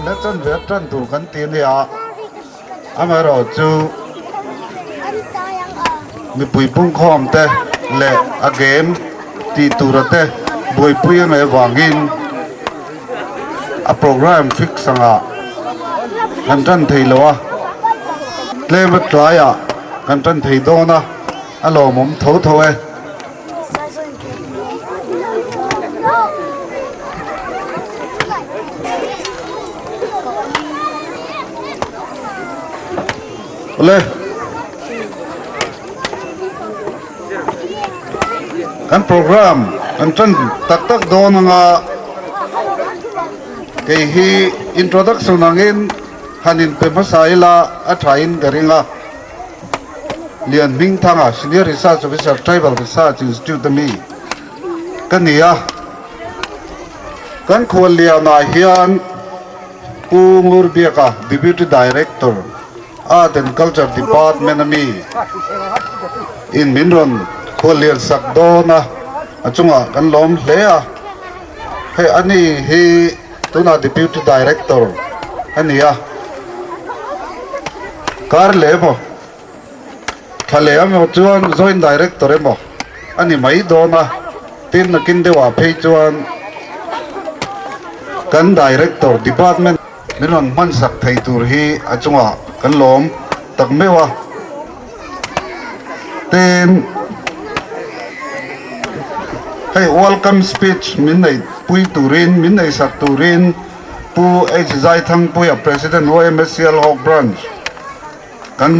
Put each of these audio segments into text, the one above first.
และจนเวียดจันถูกกันตีเนี่ยอามาเราจูมีปุยพุ่งคอมเตะและอาเกมตีตูระเตะบวยปุยไม่วางอินอาโปรแกรมฟิกสังอากันจันทีเลวะเล่มาตรายอ่ะกันจันทีโดนะอารมณ์ผมโถโถเอเลยกันโปรแกรมกันจันตักโดนงาเกี่ยอินโทรดักชั่นนังอินฮันินเป็นภาษาอิลาอัฐอินกริงาเรียนมิ่งทางซีเนียร์รีเสิร์ชออฟฟิเซอร์ไทรบัลรีเสิร์ชอินสติทูตมีกันเนี่ยกันควรเรียนนายฮิอันปูงูร์เบียกะ Deputy Director Art and Culture Departmentมีอินมินรอนควรเรียนสักโดนะจุงอ่ะกันล้มเลี้ยให้อันนี้ให้ตัวน่ะ Deputy Director อันนี้อ่ะการเลี้ยมั้งทะเลอ่ะจวน Joint Director มั้งอันนี้ไม่โดนนะทีมนักกินเดียวเพย์จวนกัน Director Department มินรอนมันสักไทยตัวฮีจุงอ่ะกันล้มตักไม่วะเต็มให้ welcome speech มินไอปุยตูรินมินไอสักตูรินปูไอใจทั้งปุย President OMSCL Hawk Branch กัน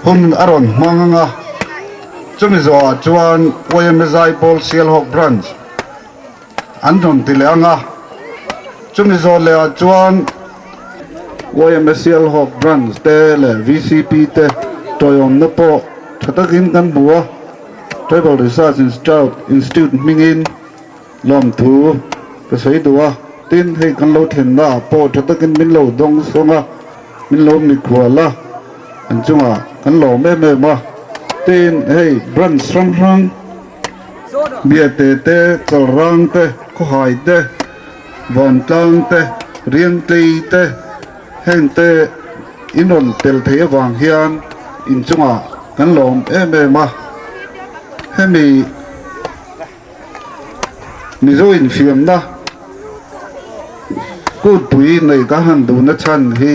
หุ่นอารอนมังงะจุมิจวจวน OMSI Paul CL Hawk Branch อันนนติเลงะจุมิจวเลจวน OMSCL Hawk Branch เตเล VCP เตโตยอมนปอทัตกินกันบัว Tribal Research Institute มิงินลอมทูก็ใช้ตัวตินให้กันเราเห็นว่าปอทัตกินมินเราดงสงะมินเรามีขวาละอันจุงอ่ะกันเราแม่มาตินให้บรันสรังเบียเตเตจรังเตก็หายเตวันตังเตเรียงเตเตเห็นเตอินนนเตลเทวางเฮียนอินจุงอ่ะกันเราแม่มาให้มีโจอินฟิล์มนะกูปุยในการหันดูนัชันให้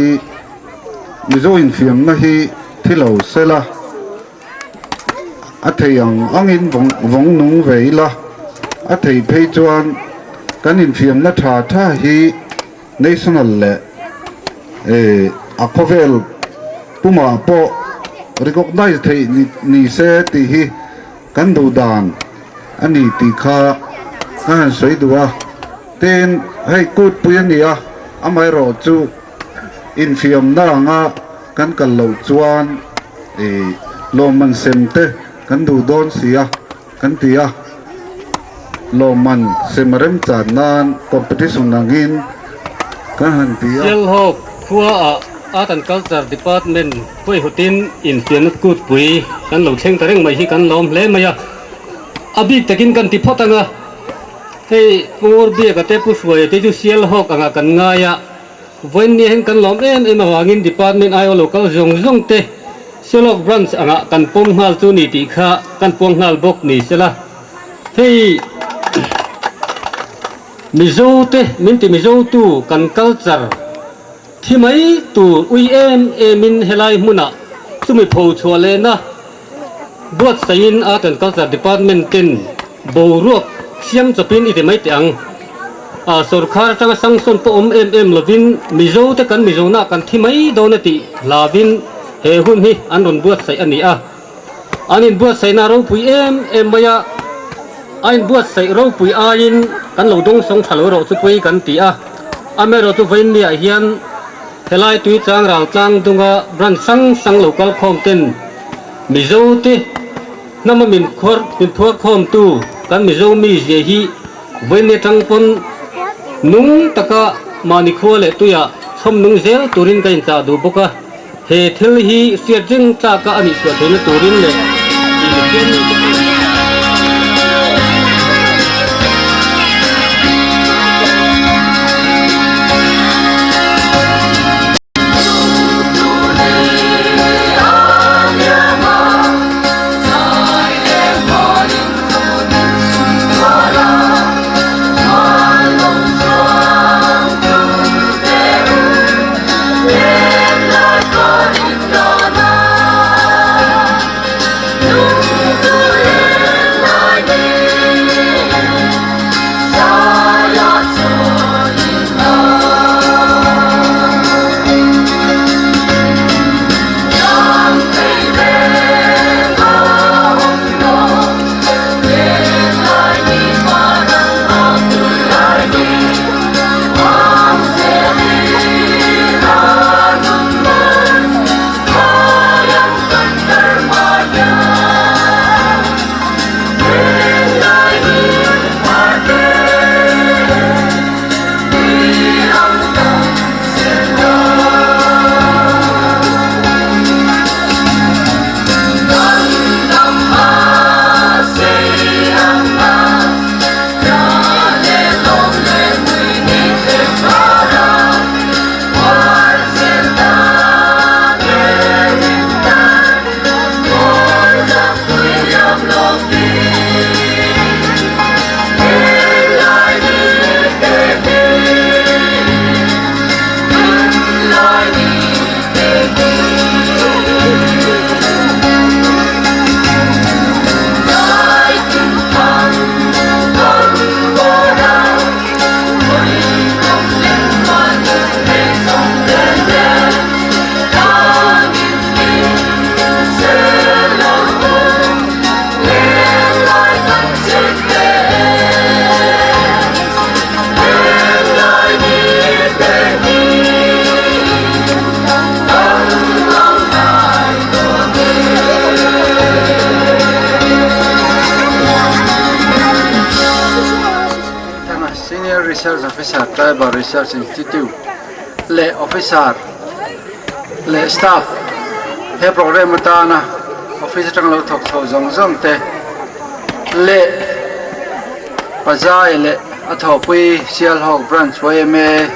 มีโจอินฟิล์มนะให้ที่เราเสละอาทิยังอังอินวงนุ่งเวละอาทิเพย์จวนกันอินฟิล์มนะท่าให้ national เละอาคเวลปุ่มอ่ะพอ recognize ที่นี่เสติให้กันดูดานอันนี้ตีข้าการสวยตัวเต้นให้กูดปุยนี่อ่ะอเมริกาอินฟิล์มน่างะกันกันเหล่าจวนโลมันเซมเตกันดูโดนเสียกันตีอ่ะโลมันเซมเริ่มจากนั้นคอมเพติชันนังอินกันหันตีอ่ะ Sial Hawk พัวArt and Culture Department ปุยหุตินอินฟิล์มกูดปุยกันเหล่าเชงตะเร่งไม่ที่กันล้อมเล่มายะอาบิตะกินกันติพอตังะให้ปูร์เบียกับเตปุสวยที่จู Sial Hawk อ่ะกันง่ายะวันนี้เห็นกันล้อมมาวางิน Department ไอโอโลกาจงเตSial Hawk Branch อ่ะกันปงหัลจูนี่ติข้ากันปงหัลบกนี่เสละให้มิโซเตมินติมิโซตูกัน culture ที่ไม่ตูอุยมินเฮลัยมุนะสุมิโพชัวเลนะบวชสายนอาร์ตแอนด์คัลเจอร์ดีพาร์ตเมนต์เป็นบูรุกเสียมจะเป็นอิทธิไม่ต่างสุรคาร์จังสังสนปอมลวินมิโซเตกันมิโซนักกันที่ไม่โดนติลาวินเฮหุ่นฮีอันนนบวชสายอันนี้อันนี้บวชสายนารูปุยมายาอันบวชสายรูปุยอินกันหลงดงสงฉลเราสุปุยกันตีอเมริกาตัวนี้เฮียนเฮลัยตุยจางเราจางตรงกับรันสังโลกาลคอมเทนมิโซติน้ำมันมินขวดมินทัวคอมตูกันมิโซมีเจียฮีเวนเนตังปนนุ่งตะกะมานิคัวเลตุยะสมนุ่งเซลตุรินกันจ่าดูบกะเฮทิลฮีเสียจิงจากะอันนี้สวดเฮลตุรินเล Research Officer Tribal Research Institute le officer le staff he program ta na office tang lo thok tho zong zong te le pazai le atho pui sial hok branch YMA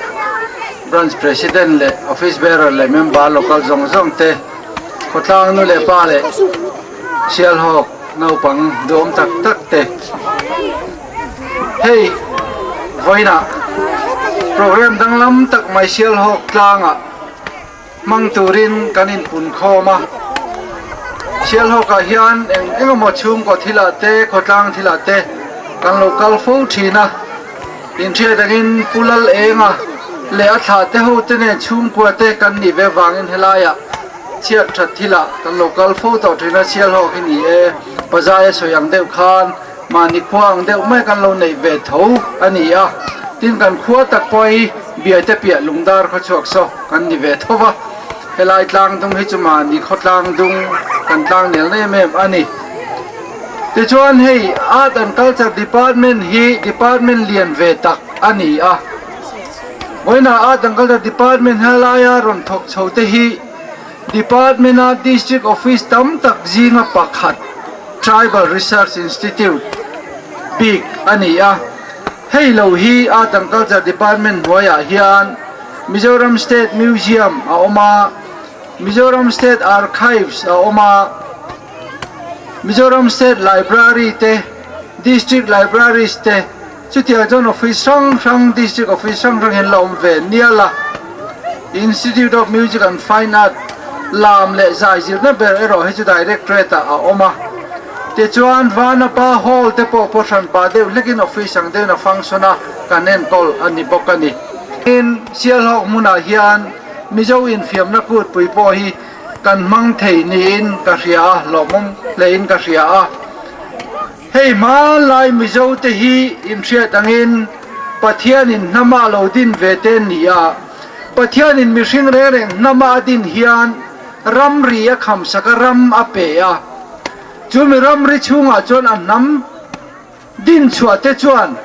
branch president le office bearer le member local zong zong te khotlang nu le pa le sial hok nau pang dom tak tak te hey voina program dang lam tak mai sial hok tlanga mang turin kanin pun khoma sial hok a hian eng mo chum ko thila te khotlang thila te kan local fo thina in thia dangin pulal enga le a tha te ho te ne chum ko te kan ni ve wangin helaya chiat that thila kan local fo to thina sial hok ni e pazai soyang deu khan mani khuang deu mai kan lo nei ve tho ani a tin kan khua tak poi bia te pia lungdar kho chok so kan ni ve thova helai tlang dung hi chuma ni khotlang dung kan tlang nel ne mem ani te chuan hei art and culture department hi department lian ve tak ani a moina art and culture department helaya ron thok chho te hi department of district office tam tak zinga pakhat Tribal Research Institute big ani a hei lo hi art and culture department hoya hian Mizoram State Museum a oma Mizoram State Archives a oma Mizoram State Library te district libraries te chutia zone office sang district office sang hen lom ve niala Institute of Music and Fine Art lam le zai zir na ber ero he chu directorate a oma te chuan vana pa hall te po portion pa de lekin office ang de na functiona kanen kol ani bokani in sial hok muna hian mizo in fiam na kut pui po hi kan mang thei ni in ka ria lomong le in ka ria a hei ma lai mizo te hi in thia tangin pathian in nama lo din ve te ni a pathian in mihring re reng nama din hian ram ri a kham sakaram a pe a chumi ram ri chunga chon an nam din chua te chuan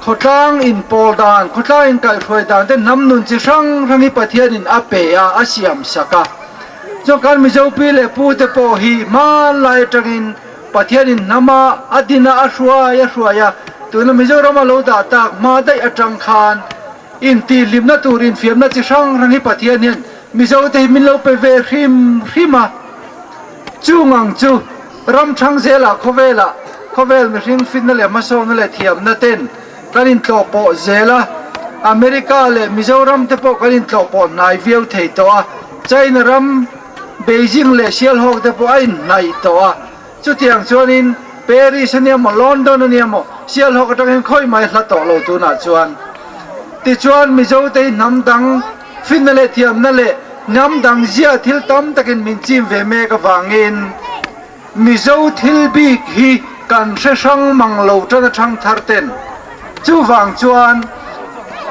khotlang in poldan khotlang in kai phoi dan te nam nun chi sang rangi pathian in a pe a asiam saka jo kan mi zo pi le pu te po hi ma lai tangin pathian in nama adina ashwa ya tuna mi zo rama lo da tak ma dai atang khan in ti limna turin fiamna chi sang rangi pathian in mi zo te min lo pe ve rima chungang chu ram thang zela khovel mi ring fin na le ma so na le thiam na ten kanin tlo po zela America le Mizoram te po kanin tlo po nai viau thei to a China ram Beijing le sial hok te po ai nai to a chu tiang chuanin Paris ania mo London ania mo sial hok atang khoi mai hla to lo tu na chuan ti chuan Mizo te nam dang fin na le thiam na le nam dang zia thil tam takin min chim ve me ka wangin Mizo thil bik hi kan se sang manglo tana thang thar ten chu wang chuan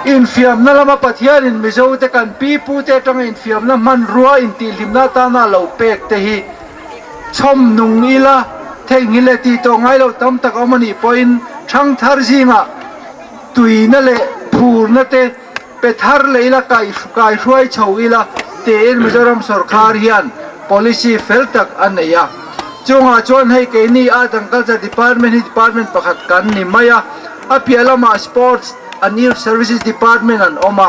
in fiam na lama pathian in Mizo te kan pi pu te tang in fiam na man ruwa in ti limna ta na lo pek te hi chom nung ila theng hile ti to ngai lo tam tak amani point thang thar zinga tui na le phur na te pe thar le ila kai hruai chho ila te in Mizoram sarkar hian policy fel tak anaya chunga chuan hei ke ni a culture department pakhat kan ni maya a pialama sports and youth services department an oma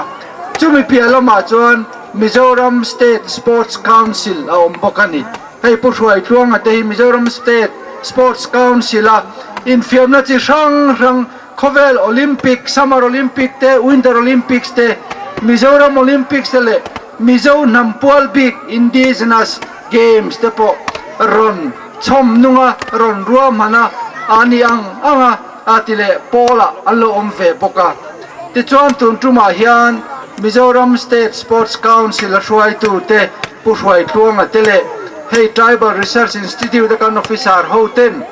chumi pialama chuan Mizoram State Sports Council a ombokani hei pu hruai tuang ate Mizoram State Sports Council a in fiamna chi rang khovel Olympic Summer Olympic te Winter Olympics te Mizoram Olympics te le Mizo Nampual Big Indigenous Games te po ron chom nunga ron ruwa mana ani anga atile pola allo omve boka ti chuan tun tuma hian Mizoram State Sports Council hruai tu te pu hruai tuanga tele hei Tribal Research Institute kan officer ho ten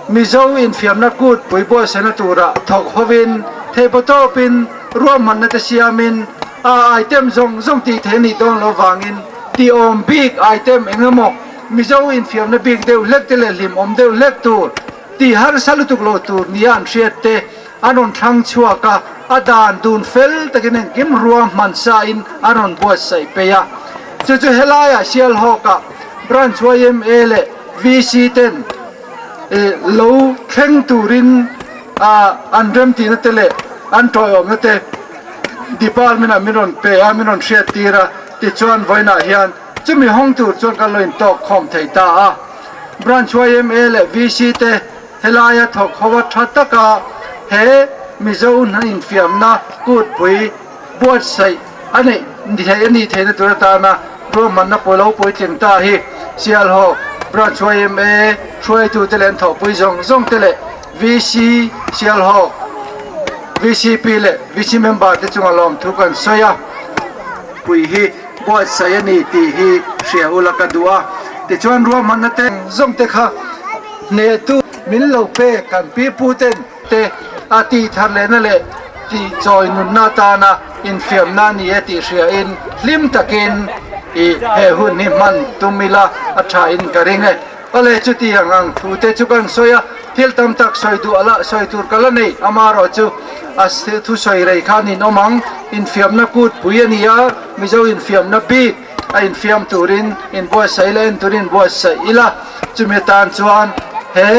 Mizo in fiamna kut puibo senatura thok hovin thepotopin ruam manna te siamin a item zong ti theni don lo wangin ti om big item engamo Mizo in fiam na big deu lek te le lim om deu lek tur ti har salutuk lo tur nian hriat te anon thang chua ka adan dun fel takinen kim ruam man sa in anon buat sai peya chu chu helaya sial hoka branch YMA le VC10 lo kheng turin andrem ti na tele an toyom na te department a minon pe a minon share tira ti chuan voina hian chumi hong tur chuan ka loin tok khom thei ta a branch YMA le VC te helaya thok howa thataka he mizo na infiam na kut pui buat sai ani ni the na tur ta na ro man na polo pui ting ta hi sial ho branch YMA try to telen thok pui zong tele VC sial ho VCP le VC member te chunga lom thu kan soya pui hi buat sai ani ti hi ria ulaka dua te chuan ro man na te zong te kha ne tu min lo pe kan pi pu ten te ati thar le na le ti choi nun na ta na in fiam na ni e ti ria in lim takin i he hun ni man tumila atha in karing e ale chu ti hangang thu te chu kan soya thil tam tak soi du ala soi tur kala nei amaro chu as thu soi rei khan in omang in fiam na kut puiania mizo in fiam na bi a in fiam turin in boy silent turin boy sai ila chumetan chuan he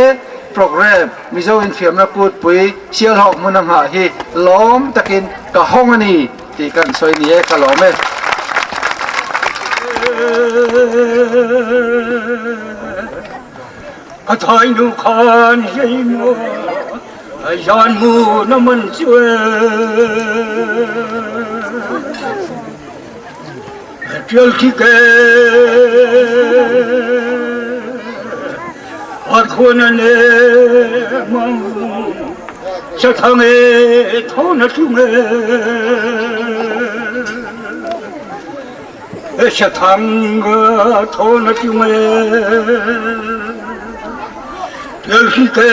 program mizo in fiam na kut pui sial hok munang ha hi lom takin ka hongani ti kan soi ni e ka lome a thai nu khan dây mô gian mù nó mình chưa chiều khi kê hạt khuôn anh mong sẽ thằng ấy thấu nó chung sẽ thằng thấu nó chung Yalki ke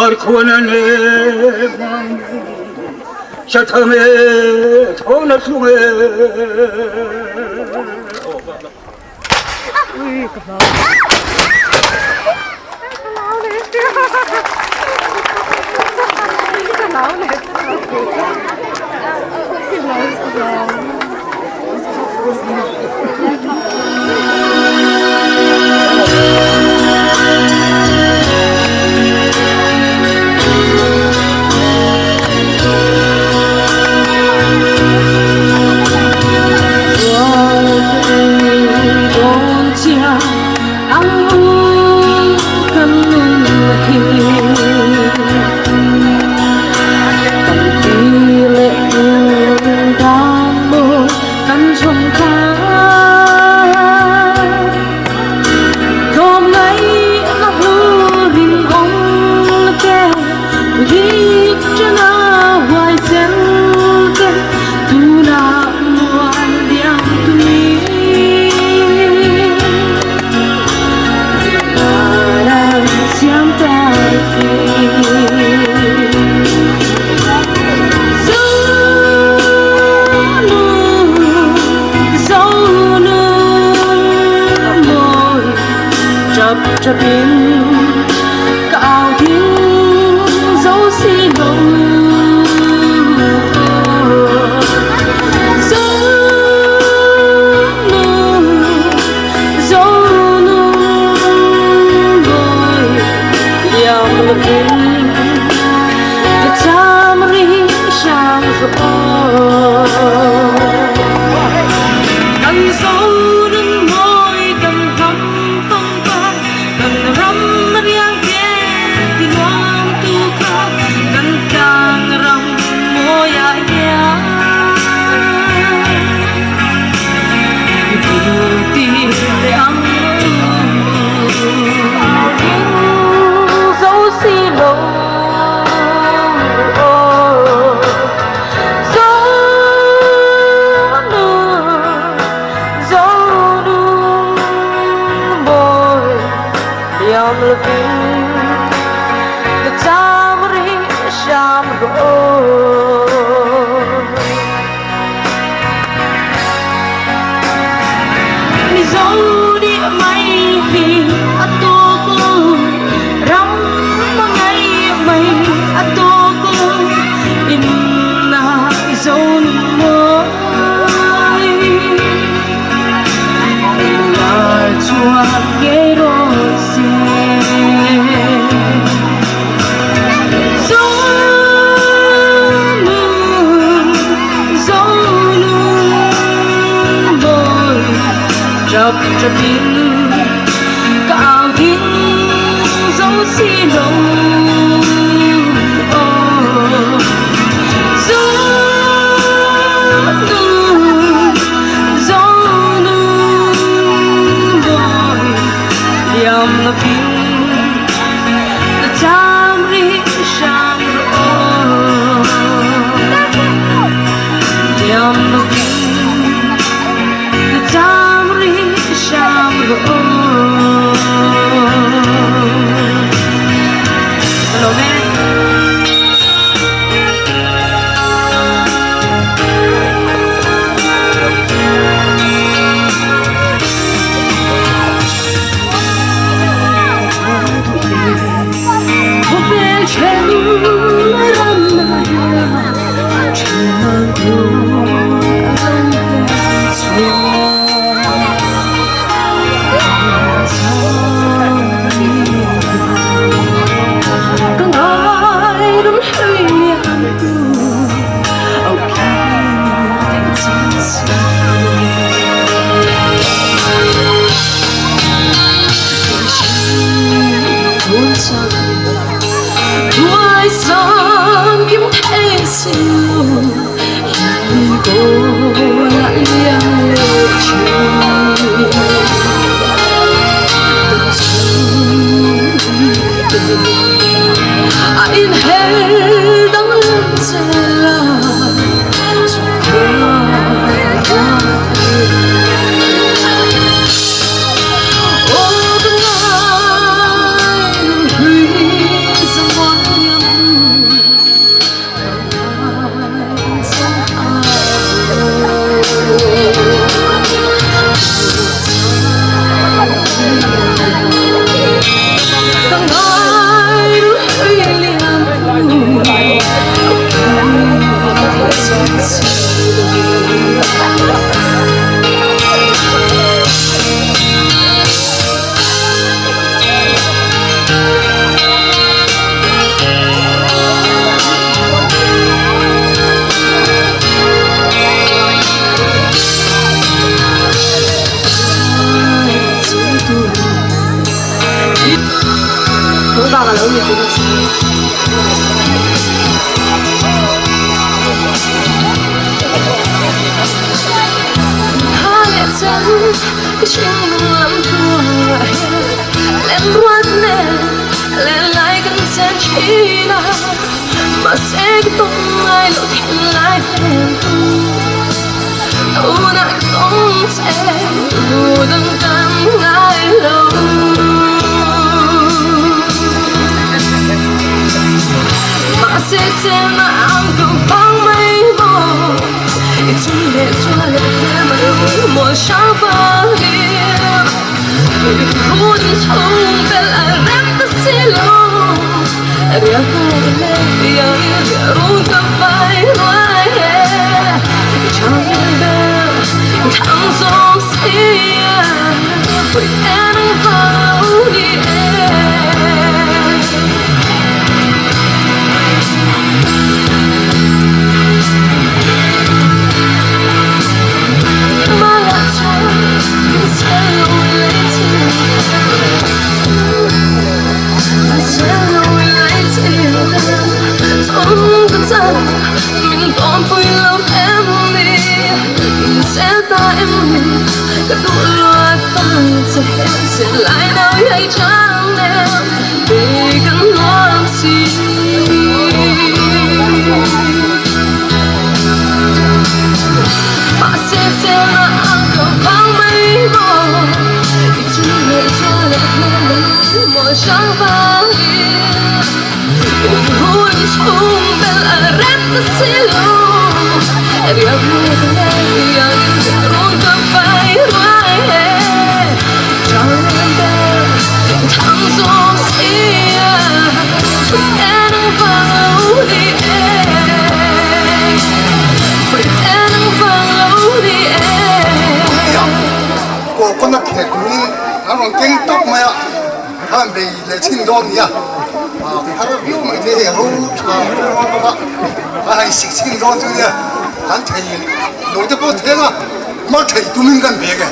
arkhonane chathame thona sunge Hãy subscribe cho kênh Ghiền Mì Gõ để không bỏ lỡ chập chập in cao thính dấu xi đầu hay xịt xịt rồi chứ nhá, hắn thấy nổi cái bớt thế mà thầy tụi mình gần biết cái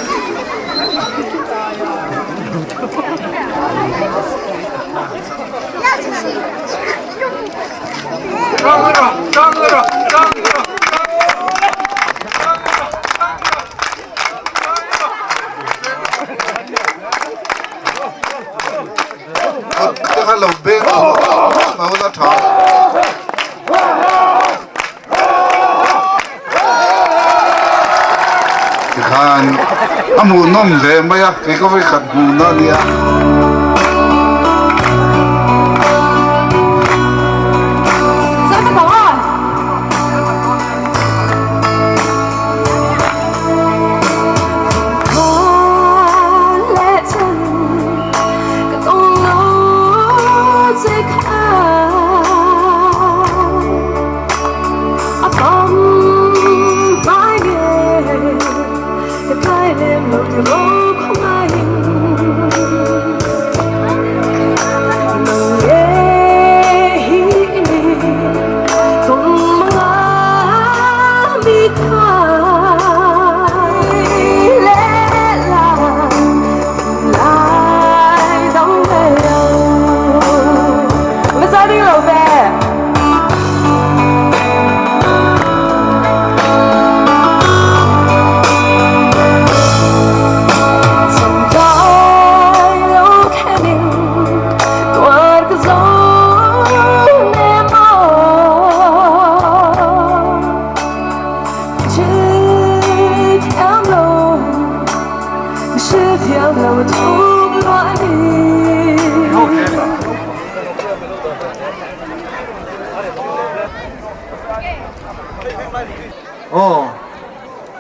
Hello, big. Mà nó thở. Thì khan, mù nôm về mấy à, cái có phải khát mù nó đi à.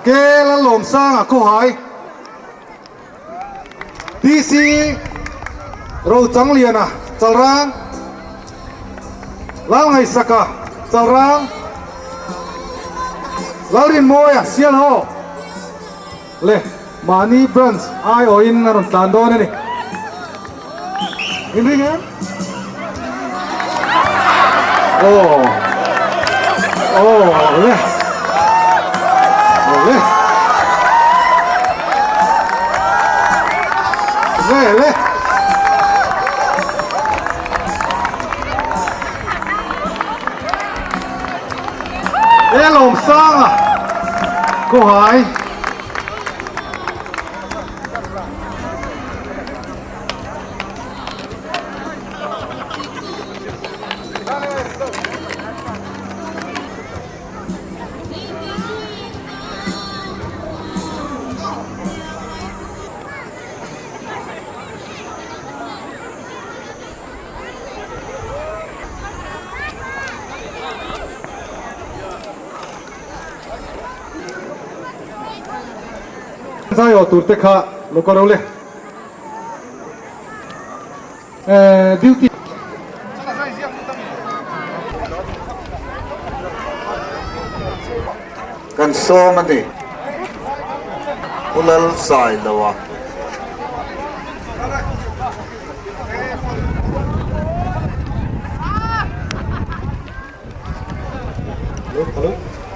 Kê là lồng sang à cô hỏi DC râu trắng liền à chal rang lang ngày saka chal rang laurin moya sial ho le mani branch ai o in ron tan do ne ni in ring em oh le le le lồng sang à cô hỏi sai ở tụt tê khá lúc nào lên duty Kan so man đi. Ulal sai lawa.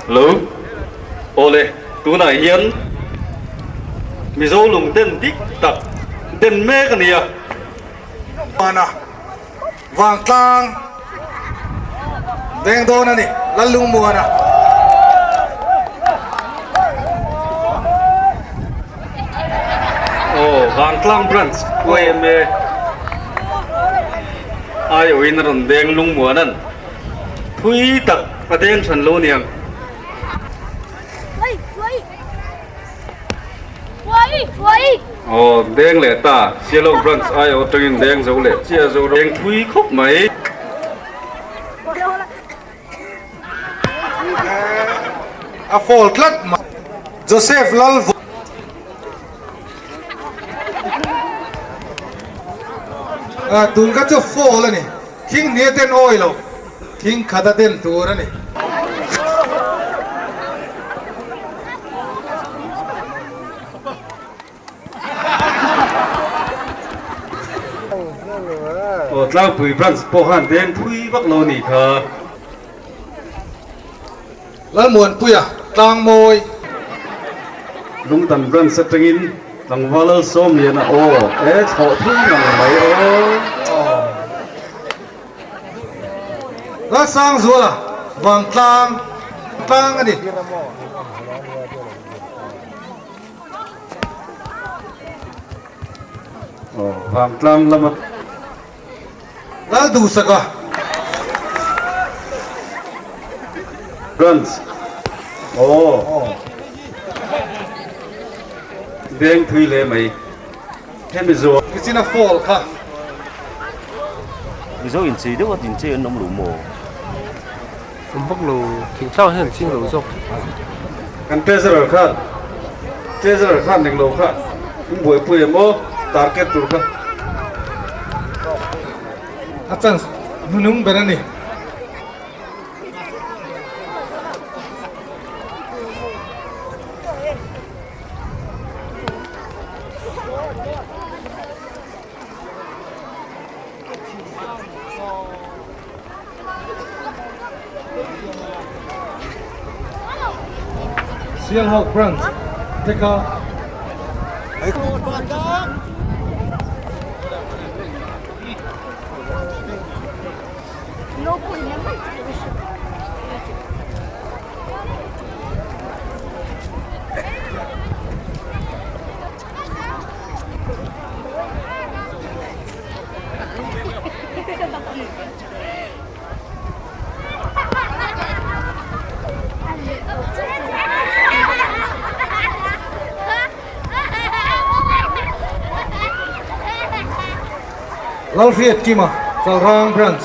Lũ ole tu này hiến mi dâu lùng tên đích tập tên mê cái này mana vàng tang đen đô nè lalung mua nè vàng klang branch quay em ai ở in rồi đen lung mùa nè thui tập và đen sần lô niềng đen lệ ta xe lô branch ai ở trên đen dấu lệ chia dấu đen thui khúc mấy a fall clat Joseph lal tun ka cho fall ani king ne ten oil king khada ten tur ani tlang pui branch po han đen thui bắc lô nỉ thờ lal muan puya tang moi lung tan branch sa tengin Thằng Valer xôm liền à, ô, ế thọ thương thằng mày ô. Lá sang rùa là vàng tang tang đi Ồ, vàng tlang lắm. lá đủ sạc à Runs. Ồ. Đen thui lệ mày. Thế mày rồi. cái gì là fall cả ví dụ in chỉ được in chỉ nó lù mồ bốc lù kinh sau hơn xin lù dọc Kan treasurer khan. Treasurer khan đừng lâu khan. Cũng buổi buổi mô target tur khan. acan nung benar nih Seahawk Brands take a Lafayette Kima Salrang Brands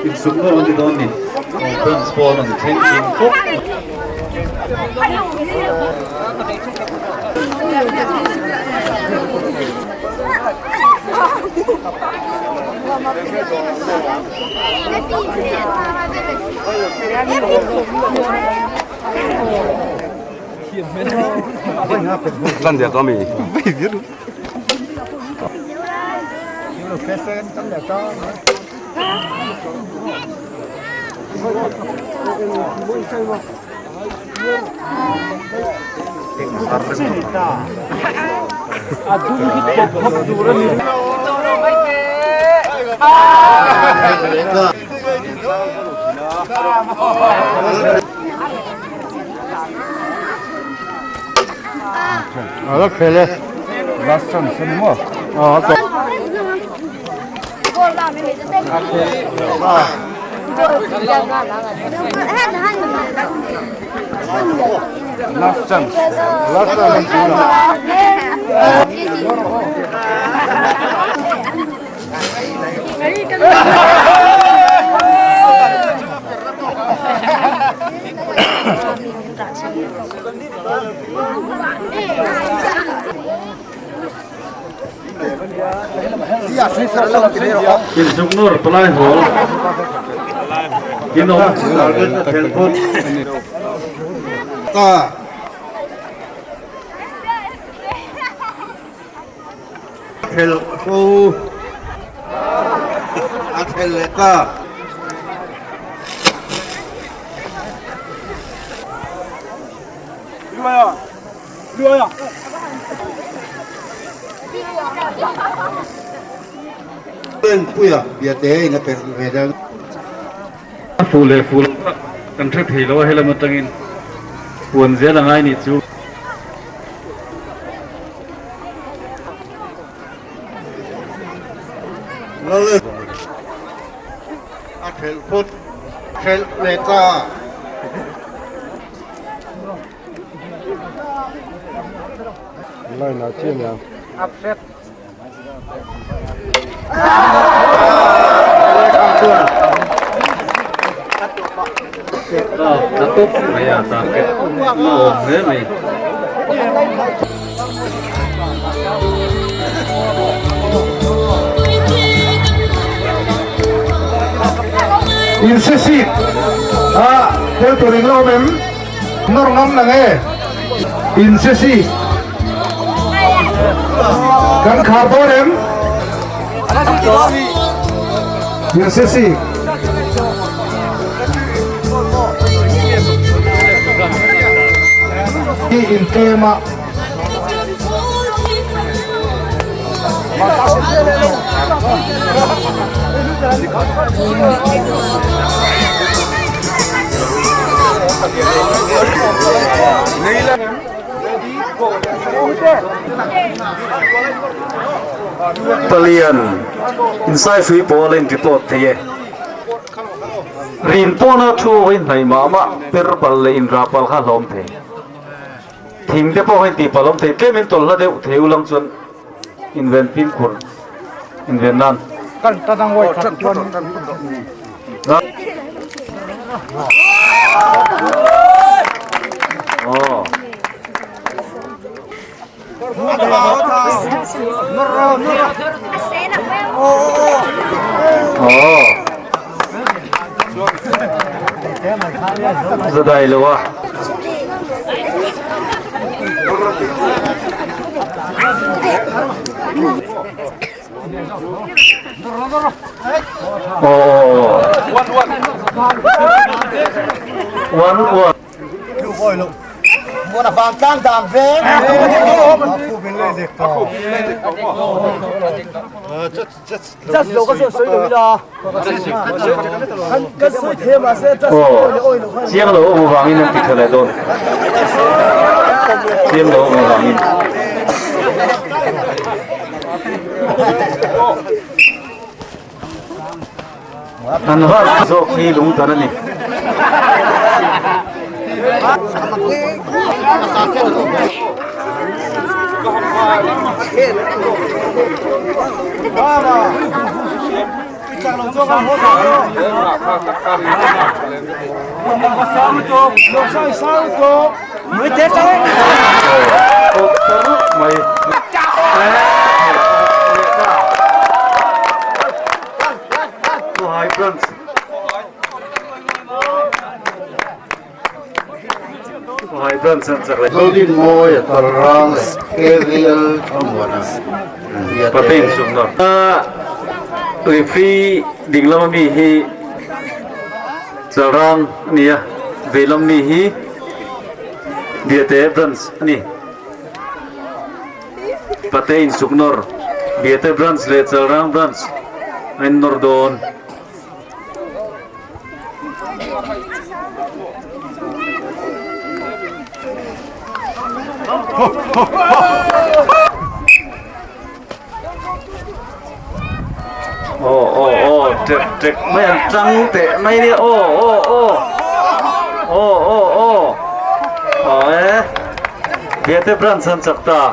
In sumno on the doni. Transport on the tanking kop. lần đẹp có mì Đó khele. Last chance anymore. Last chance. Last In sumno reply hole. In on target teleport. ta Khel ko. Akhel ka. Bên puya bia te na per vedang. Full. Kan trip hilo hela matangin. Puan zia lang ai ni chu. Lalu akhel put khel leta. Lai na chen ya. Tutup maya target. No, really. insisi theo tụi mình lo mềm nó ngâm là nghe insisi kan khá bố đếm Yang sesi. In tema. Palian inside free ball in report the rin pona thu in hai mama per bal in rapal kha lom the thing te po hin ti palom the kemin tol la de theu lang chun invent pin khur invent nan kan tadang woi kan oh oh zadai lo wa oh one Muốn là vàng cam đàm về. Chắc đâu có sự suy nghĩ đó. Cái suy thêm mà sẽ chắc ôi chiang lo mo wangin ang tikhala don chiang lo mo wangin an ha so khi lung tan ani mới chết đấy. mày hai friends hai friends and sakle Golden Moy Tarang Ariel Amwana. patin sumno referee dinglam mi hi sarang nia velam mi hi biate friends ani patin suknor biate friends le sarang friends en nordon trek mấy anh trắng tệ mấy đi ấy biết thế brand sân sắc ta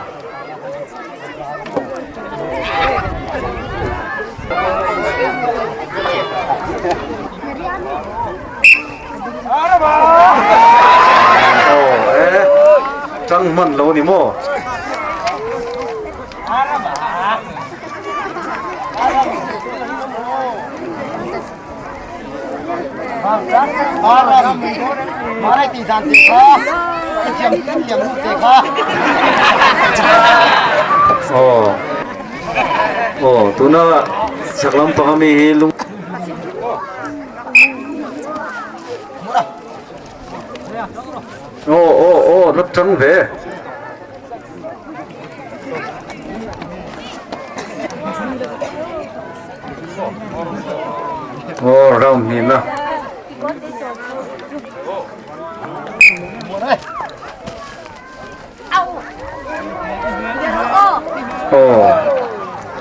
ấy trắng mần lâu đi mô Mari tisan tiga, jam tiga. tu na saklam pahami hilung rất trắng về rau nhìn nào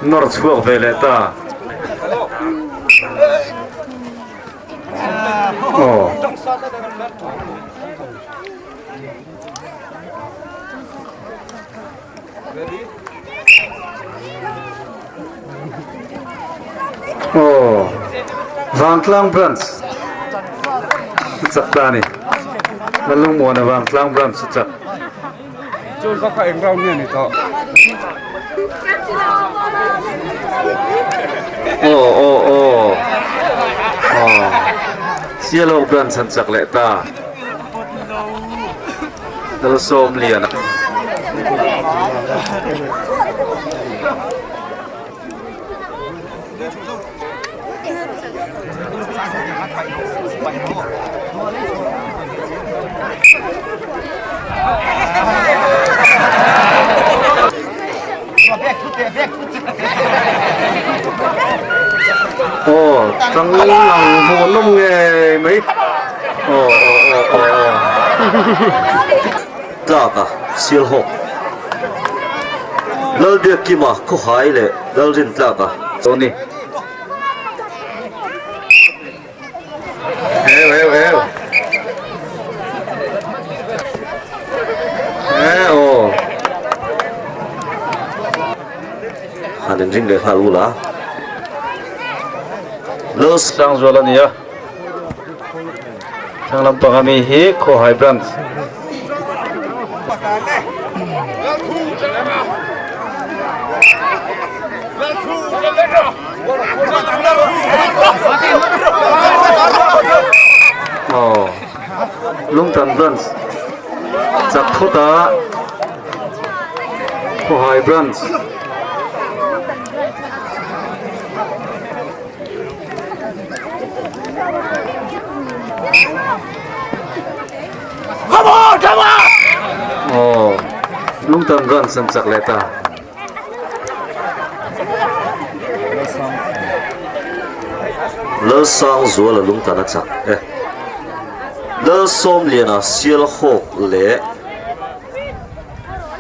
nó chuộc về lại ta vàng klang brands chặt ta này nó lung mùa là vàng klang brands chặt Chôn có phải rau này này to. Cielo brands chặt lại ta nó xôm liền Ồ, trong lòng hồ nông nghề mấy. Ồ. Dạ cả, siêu hộp. Lỡ việc kì mà có hái lệ, lỡ rinh dạ cả. Tony. Eo. Eo. Hàn đến rinh để hạ lũ lá. Lỡ Sang rồi là nhỉ? Sang làm bằng ami hi ko hai brand. Oh, lung tan brand. Chắc thốt ta. Ko hai brand. Ồ, lung tâm gần sân chắc lệ ta. lỡ sang rùa là lũng tàn chắc. Lỡ xôm liền à siêu hộp lệ.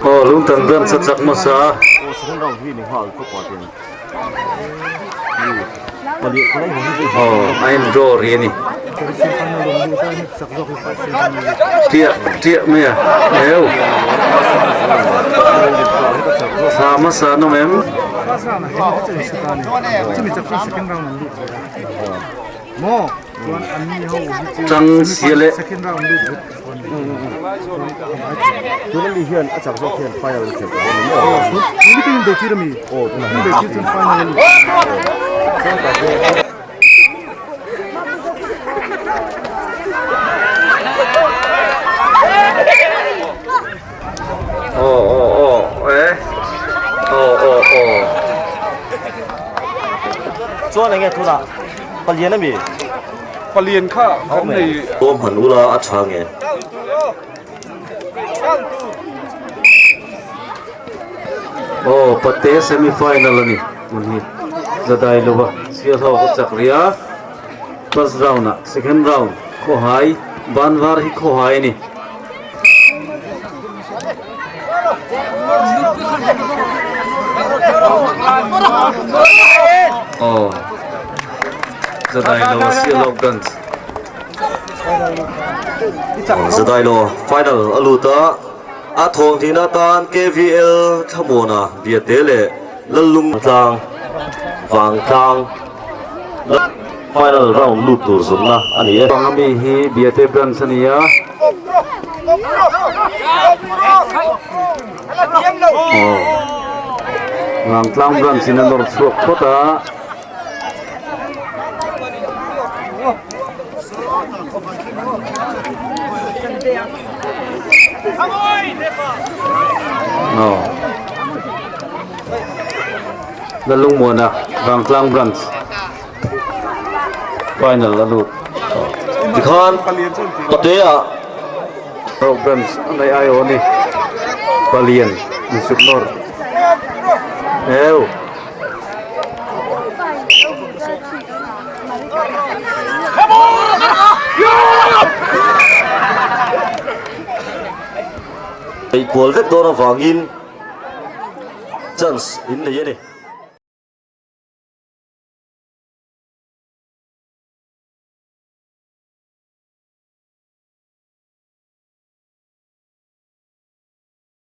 Ồ, lung tâm gần sân chắc mà sao? Ồ, anh rô riêng đi. Tiệt mẹ, eo. Sao mà sao nó em? Trăng xia lệ. Cho này nghe thu nào, phần liên đó mi. ปเรียนข้ากันใน Tôm hẳn u la ắt chang nghe. Oh, pate semi final ni. Muni. Zadai loba. Sia thaw ko chakriya. First round na, second round. Ko hai, banwar hi ko hai ni. Oh. Zadai loba sia logan. Zadai lo final aluta. A thong thì na tan KVL thamona bia tele lalung tang vàng tang final round lut tur zumna ani Pangami hi biate brand sania. Oh. Ngang tlang brand sinanor suak kota. Oh. Lalung muna Vang Klang Brands final lalut dikhan pate a Pro Brands anay ayo ni Palian ni Suknor Ew ai kual vek dona wangin chance in ne ye ne